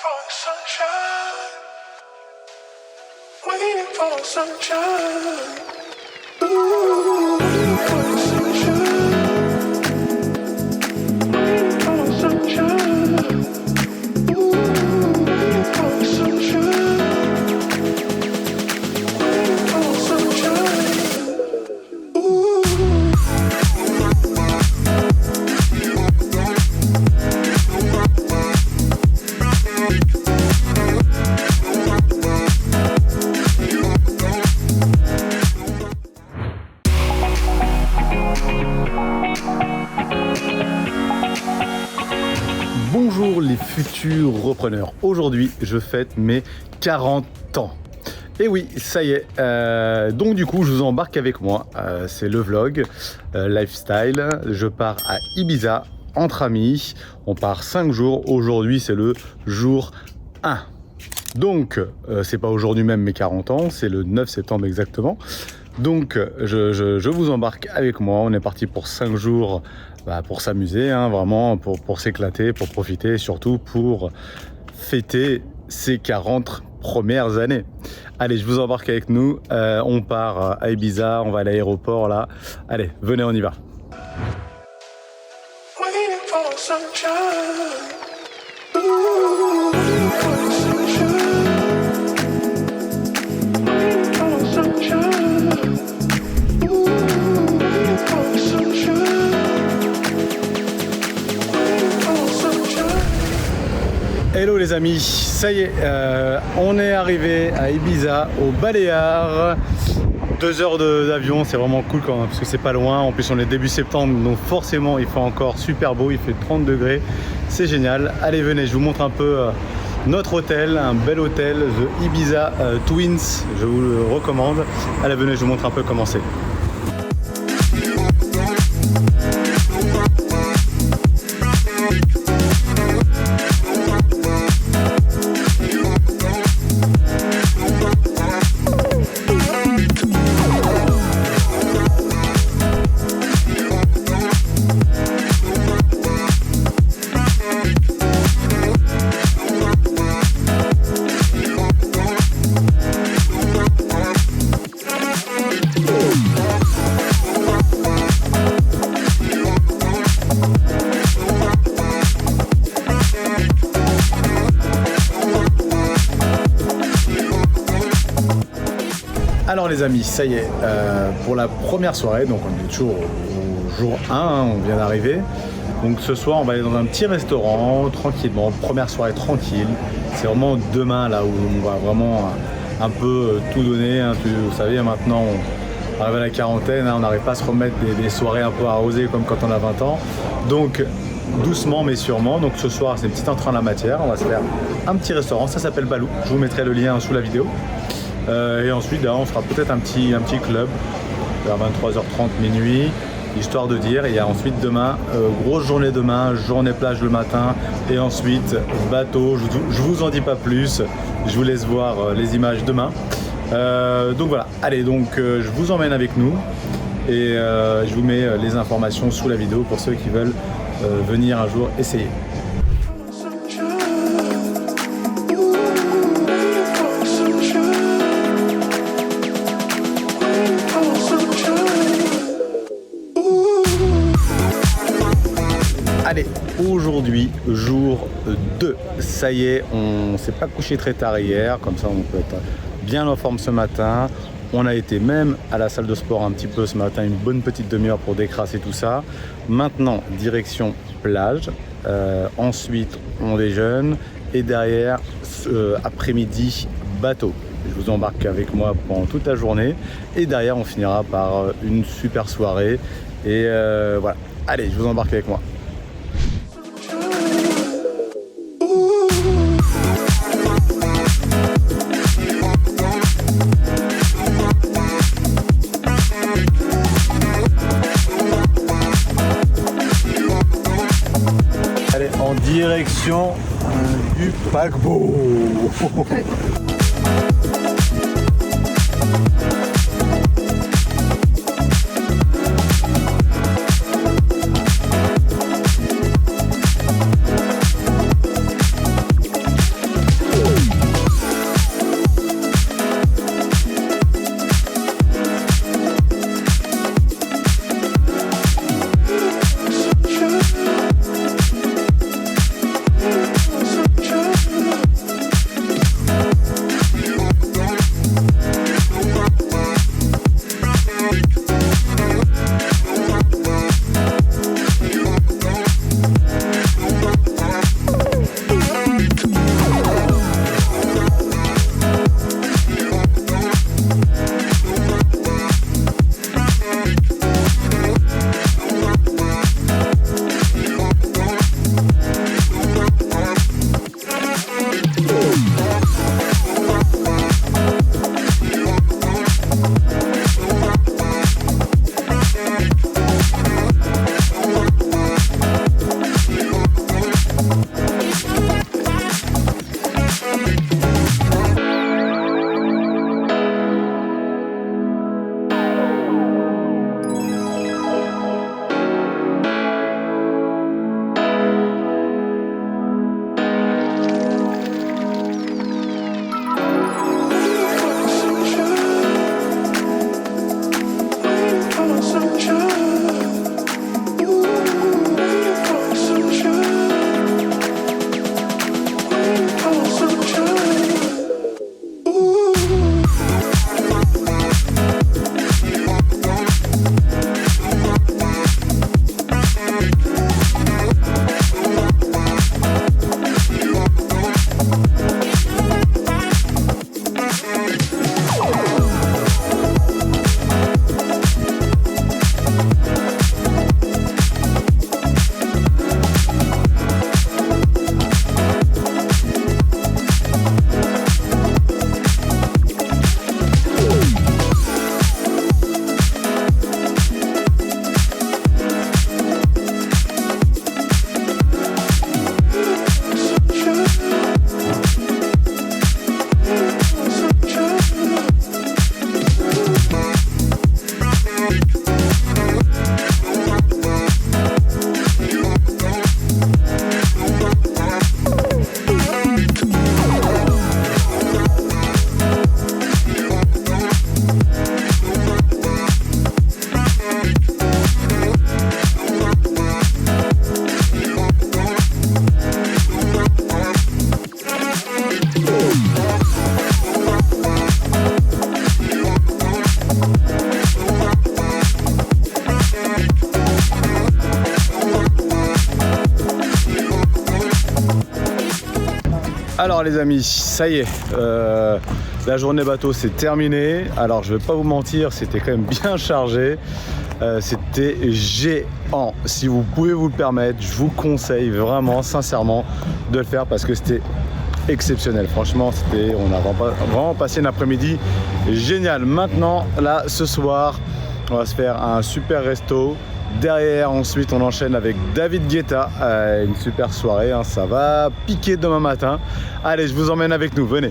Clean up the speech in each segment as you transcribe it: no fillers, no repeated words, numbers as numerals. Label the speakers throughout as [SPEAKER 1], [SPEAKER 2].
[SPEAKER 1] for sunshine, waiting for sunshine. Ooh, waiting for sunshine, waiting for sunshine. Ooh, waiting for sunshine, waiting for sunshine. Ooh.
[SPEAKER 2] Bonjour les futurs repreneurs, aujourd'hui je fête mes 40 ans. Et oui, ça y est, donc du coup je vous embarque avec moi, c'est le vlog lifestyle, je pars à Ibiza entre amis, on part 5 jours, aujourd'hui c'est le jour 1. Donc c'est pas aujourd'hui même mes 40 ans, c'est le 9 septembre exactement. Donc je vous embarque avec moi, on est parti pour 5 jours pour s'amuser, hein, vraiment pour s'éclater, pour profiter et surtout pour fêter ces 40 premières années. Allez, je vous embarque avec nous, on part à Ibiza, on va à l'aéroport là. Allez, venez, on y va.
[SPEAKER 1] Waiting for sunshine. Ooh, waiting for sunshine. Waiting for sunshine. Ooh, waiting for sunshine. Waiting for sunshine.
[SPEAKER 2] Hello les amis, ça y est, on est arrivé à Ibiza, au Baléares. 2 heures d'avion, c'est vraiment cool quand même, parce que c'est pas loin. En plus on est début septembre, donc forcément il fait encore super beau, il fait 30 degrés, c'est génial. Allez venez, je vous montre un peu notre hôtel, un bel hôtel, The Ibiza Twins, je vous le recommande. Allez venez, je vous montre un peu comment c'est. Alors les amis, ça y est, pour la première soirée, donc on est toujours au jour 1, hein, on vient d'arriver. Donc ce soir on va aller dans un petit restaurant, tranquillement, première soirée tranquille. C'est vraiment demain là où on va vraiment un peu tout donner, hein. Vous savez, maintenant on arrive à la quarantaine, hein, on n'arrive pas à se remettre des soirées un peu arrosées comme quand on a 20 ans. Donc doucement mais sûrement, donc ce soir c'est une petite entrée en la matière, on va se faire un petit restaurant, ça s'appelle Balou, je vous mettrai le lien sous la vidéo. Et ensuite là, on fera peut-être un petit club vers 23h30 minuit, histoire de dire. Et il y a ensuite demain, grosse journée demain, journée plage le matin, et ensuite bateau. Je vous en dis pas plus, je vous laisse voir les images demain. Donc voilà, allez, donc je vous emmène avec nous et je vous mets les informations sous la vidéo pour ceux qui veulent venir un jour essayer. Allez, aujourd'hui, jour 2, ça y est, on s'est pas couché très tard hier, comme ça on peut être bien en forme ce matin. On a été même à la salle de sport un petit peu ce matin, une bonne petite demi-heure pour décrasser tout ça. Maintenant, direction plage, ensuite on déjeune et derrière, après-midi, bateau. Je vous embarque avec moi pendant toute la journée et derrière on finira par une super soirée et voilà. Allez, je vous embarque avec moi. Allez, en direction du paquebot. Alors les amis, ça y est, la journée bateau c'est terminé. Alors je vais pas vous mentir, c'était quand même bien chargé. C'était géant. Si vous pouvez vous le permettre, je vous conseille vraiment, sincèrement, de le faire parce que c'était exceptionnel. Franchement, on a vraiment passé un après-midi génial. Maintenant, là, ce soir, on va se faire un super resto. Derrière, ensuite, on enchaîne avec David Guetta. Une super soirée, hein, ça va piquer demain matin. Allez, je vous emmène avec nous, venez.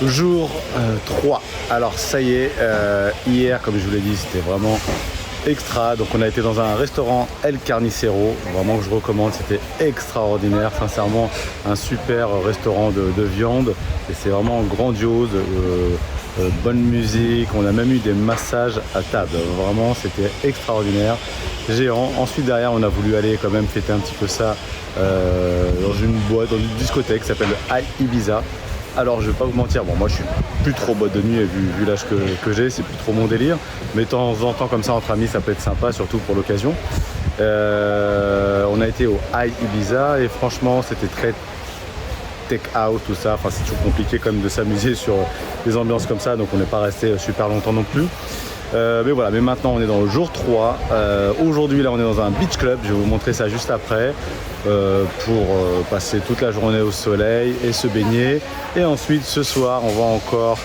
[SPEAKER 2] Jour 3. Alors ça y est, hier comme je vous l'ai dit c'était vraiment extra. Donc on a été dans un restaurant El Carnicero, vraiment que je recommande, c'était extraordinaire, sincèrement un super restaurant de viande et c'est vraiment grandiose, bonne musique, on a même eu des massages à table, vraiment c'était extraordinaire, géant. Ensuite derrière on a voulu aller quand même fêter un petit peu ça dans une boîte, dans une discothèque qui s'appelle le High Ibiza. Alors je vais pas vous mentir, bon moi je suis plus trop boîte de nuit vu l'âge que j'ai, c'est plus trop mon délire. Mais de temps en temps comme ça entre amis ça peut être sympa, surtout pour l'occasion. On a été au High Ibiza et franchement c'était très take out tout ça, enfin c'est toujours compliqué quand même de s'amuser sur des ambiances comme ça, donc on n'est pas resté super longtemps non plus. Mais voilà, mais maintenant on est dans le jour 3. Aujourd'hui là on est dans un beach club, je vais vous montrer ça juste après pour passer toute la journée au soleil et se baigner. Et ensuite ce soir on va encore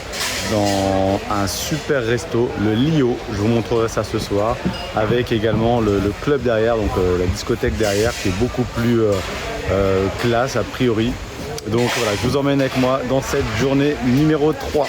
[SPEAKER 2] dans un super resto, le Lio, je vous montrerai ça ce soir, avec également le club derrière, donc la discothèque derrière qui est beaucoup plus classe a priori. Donc voilà, je vous emmène avec moi dans cette journée numéro 3.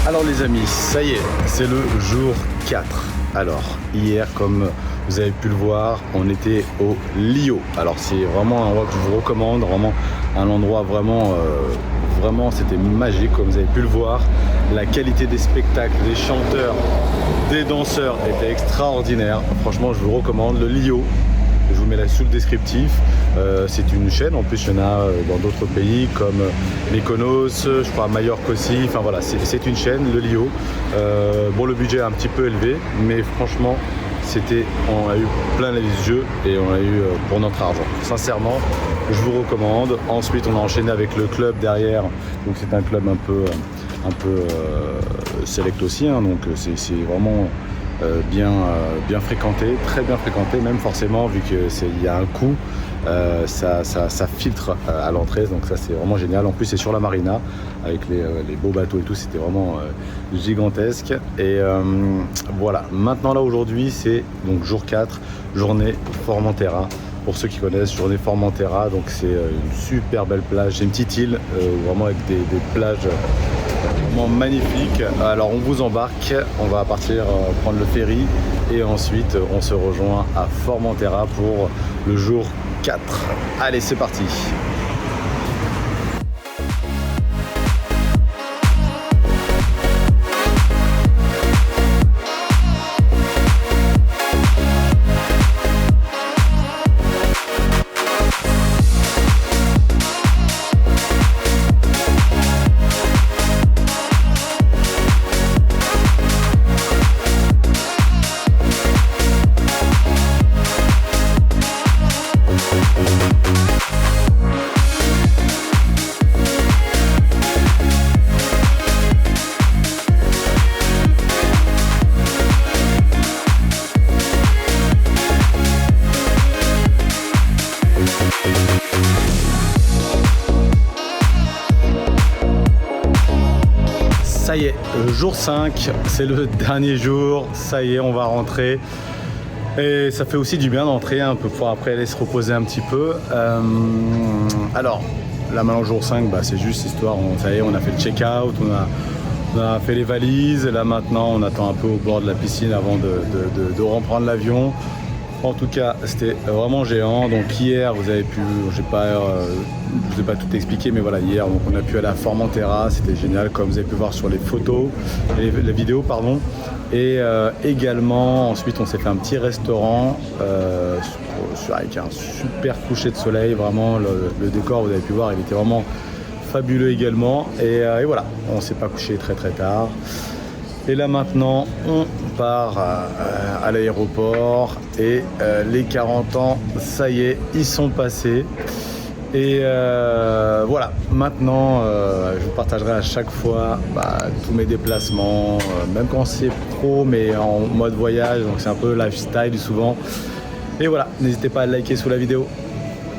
[SPEAKER 2] Alors les amis, ça y est, c'est le jour 4. Alors, hier, comme vous avez pu le voir, on était au Lio. Alors c'est vraiment un endroit que je vous recommande, vraiment un endroit vraiment, c'était magique, comme vous avez pu le voir. La qualité des spectacles, des chanteurs, des danseurs était extraordinaire. Franchement, je vous recommande le Lio. Je vous mets là sous le descriptif. C'est une chaîne, en plus il y en a dans d'autres pays comme Mykonos, je crois Majorque aussi. Enfin voilà, c'est une chaîne, le Lio. Bon, le budget est un petit peu élevé, mais franchement, on a eu plein les yeux et on a eu pour notre argent. Sincèrement, je vous recommande. Ensuite, on a enchaîné avec le club derrière. Donc c'est un club un peu select aussi, hein, donc c'est vraiment bien fréquenté, très bien fréquenté même forcément vu qu'il y a un coût ça filtre à l'entrée, donc ça c'est vraiment génial. En plus c'est sur la marina avec les beaux bateaux et tout, c'était vraiment gigantesque. Et voilà, maintenant là aujourd'hui c'est donc jour 4, journée Formentera. Pour ceux qui connaissent, journée Formentera, donc c'est une super belle plage, c'est une petite île vraiment avec des plages vraiment magnifiques. Alors on vous embarque, on va partir prendre le ferry et ensuite on se rejoint à Formentera pour le jour 4. Allez, c'est parti. Ça y est, jour 5, c'est le dernier jour, ça y est, on va rentrer. Et ça fait aussi du bien d'entrer un peu pour après aller se reposer un petit peu. Alors, là maintenant, jour 5, c'est juste histoire, ça y est, on a fait le check-out, on a fait les valises. Et là maintenant, on attend un peu au bord de la piscine avant de reprendre l'avion. En tout cas, c'était vraiment géant. Donc hier, vous avez pu, je vous ai pas tout expliqué, mais voilà, hier, donc on a pu aller à Formentera, c'était génial, comme vous avez pu voir sur les photos, les vidéos, pardon. Et également, ensuite, on s'est fait un petit restaurant avec un super coucher de soleil. Vraiment, le décor, vous avez pu voir, il était vraiment fabuleux également. Et voilà, on s'est pas couché très très tard. Et là maintenant, on part à l'aéroport et les 40 ans, ça y est, ils sont passés. Et voilà, maintenant, je vous partagerai à chaque fois tous mes déplacements, même quand c'est pro, mais en mode voyage, donc c'est un peu lifestyle souvent. Et voilà, n'hésitez pas à liker sous la vidéo.